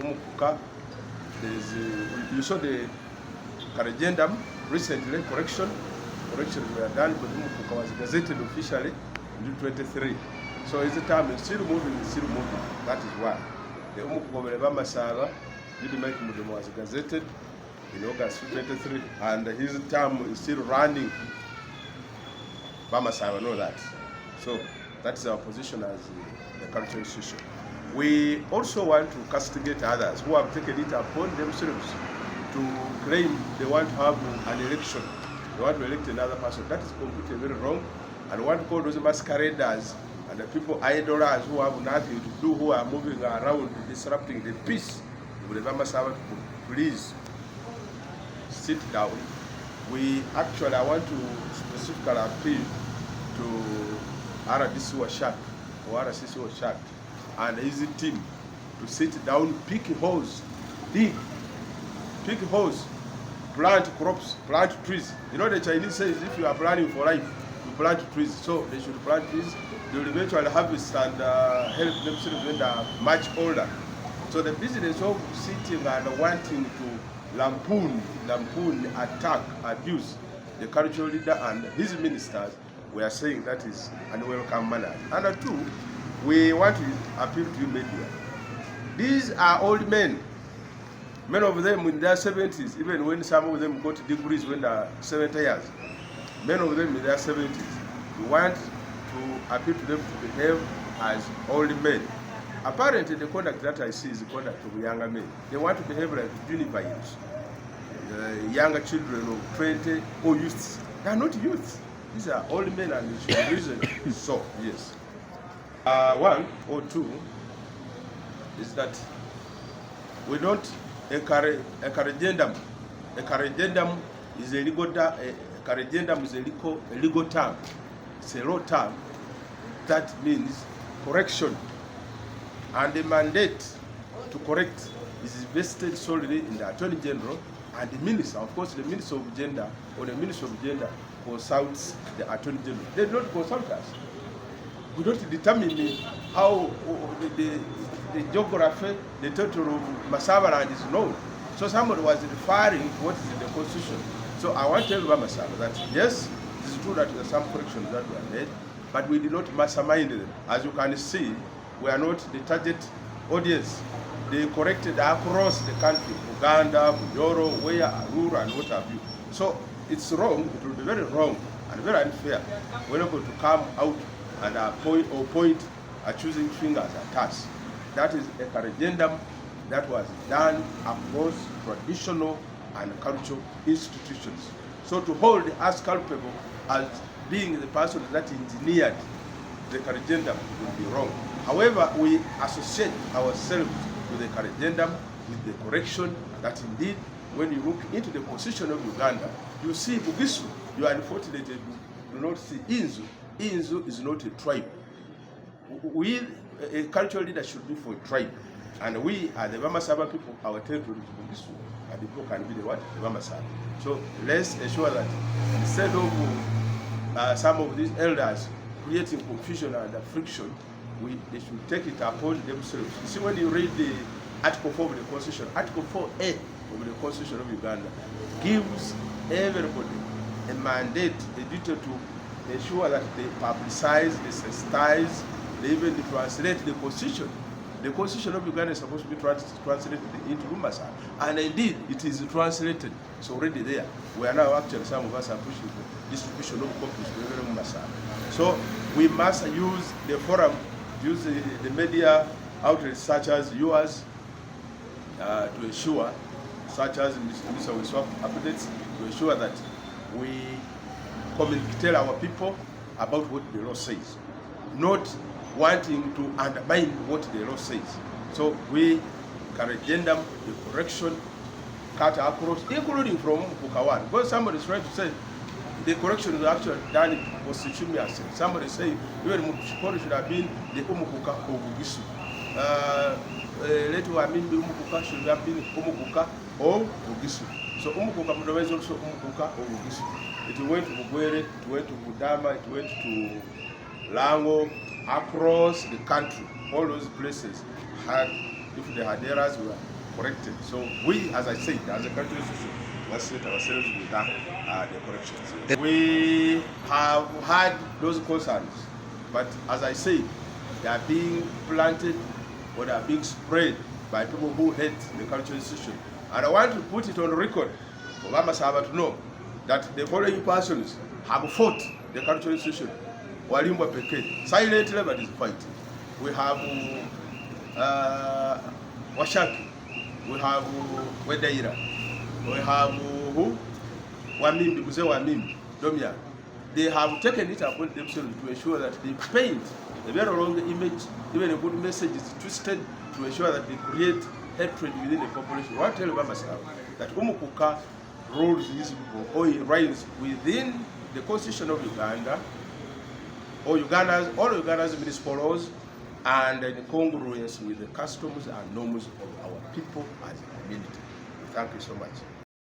Umukuka. You saw the corrigendum recently, corrections were done, but Umukuka was gazetted officially in 2023. So it's the time, it's still moving. That is why. The Umukuka Masaba, Mudoma was gazetted in August 2023, and his term is still running. Bamasaba know that. So that is our position as the cultural institution. We also want to castigate others who have taken it upon themselves to claim they want to have an election. They want to elect another person. That is completely very wrong. And we want to call those masqueraders and the people idlers who have nothing to do, who are moving around disrupting the peace. Please sit down. I want to specifically appeal to RDC Washak or RCC Washak and his team to sit down, pick holes, dig, pick holes, plant crops, plant trees. You know the Chinese says if you are planning for life, you plant trees. So they should plant trees. They will eventually harvest and help themselves when they are much older. So the business of sitting and wanting to lampoon, attack, abuse the cultural leader and his ministers, we are saying that is unwelcome manner. And two, we want to appeal to you media. These are old men. Many of them in their 70s, even when some of them got degrees when they are 70 years. Many of them in their 70s. We want to appeal to them to behave as old men. Apparently, the conduct that I see is the conduct of younger men. They want to behave like juveniles, younger children of 20 or youths. They are not youths. These are old men, and it should be reason. So, yes. One or two is that we don't encourage corrigendum. A corrigendum is a legal term. It's a law term that means correction. And the mandate to correct is vested solely in the Attorney General and the Minister. Of course, the Minister of Gender or the Minister of Gender consults the Attorney General. They don't consult us. We don't determine how the geography, the territory of Masaba land is known. So somebody was referring to what is in the Constitution. So I want to tell Masaba that yes, it is true that there are some corrections that were made, but we did not mastermind them. As you can see, we are not the target audience. They corrected across the country, Uganda, Bunyoro, where Arura, and what have you. So it's wrong, it will be very wrong and very unfair. We're not going to come out and point accusing fingers at us. That is a corrigendum that was done across traditional and cultural institutions. So to hold us culpable as being the person that engineered the corrigendum would be wrong. However, we associate ourselves with the corrigendum, with the correction that indeed, when you look into the Constitution of Uganda, you see Bagisu. You are unfortunate you do not see Inzu. Inzu is not a tribe. We, a cultural leader, should be for a tribe. And we are the Yamasaba people, our territory is Bagisu. And the people can be the what? The Yamasaba. So let's ensure that instead of some of these elders creating confusion and friction, they should take it upon themselves. You see, when you read the Article 4 of the Constitution, Article 4A of the Constitution of Uganda gives everybody a mandate, a duty to ensure that they publicize, they sensitize, they even translate the Constitution. The Constitution of Uganda is supposed to be translated into Rumasa, and indeed it is translated. It's already there. We are now actually, some of us are pushing the distribution of copies to Rumasa. So we must use the forum, use the media outlets such as yours to ensure, such as Mr. Weswa updates, to ensure that we tell our people about what the law says, not wanting to undermine what the law says. So we corrigendum, the correction, cut across, including from Umukuka. Because somebody is trying to say the correction is actually done in Constitution. Somebody say even Umukuka should have been the Umukuka or Bagisu. Later I mean the Umukuka should have been Umukuka or Bagisu. So Umukuka Mudoma is also Umukuka or Bagisu. It went to Bugwere, it went to Mudoma, it went to Lango, across the country. All those places had If they had errors, we were corrected. So we, as I said, as a country institution, let's set ourselves with that, the corrections. We have had those concerns, but as I said, they are being planted or they are being spread by people who hate the cultural institution. And I want to put it on record for Yamasaba to know that the following persons have fought the cultural institution. Walimbwa Peke, silently but is fighting. We have Washaki, we have Wedayila, we have Wamimbi, Mzee Wamimbi, Domia. They have taken it upon themselves to ensure that they paint a very wrong image, even a good message is twisted to ensure that they create hatred within the population. I want to tell Yamasaba that Umukuka rules these people, or he reigns within the constitution of Uganda, or all Uganda's municipal laws, and in congruence with the customs and norms of our people as a community. Thank you so much.